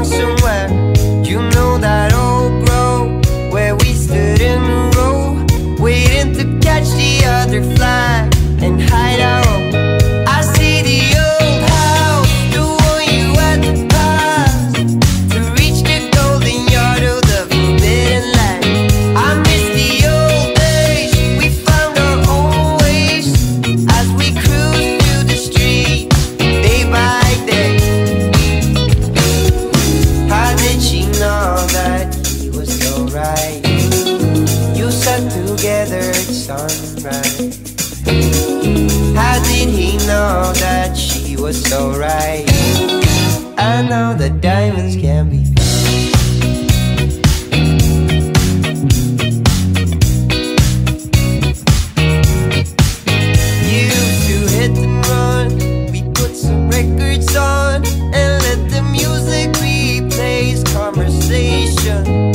Somewhere, you know that old grove where we stood in a row, waiting to catch the other flag and hide out. I see the old house, the one you had to pass to reach the golden yard of the forbidden land. I miss the old days, we found our own ways as we cruised through the street day by day. She know that he was so right. You sat together at sunrise. How did he know that she was so right? I know that diamonds can be found. You used to hit and run. We put some records on and let the music replace conversation.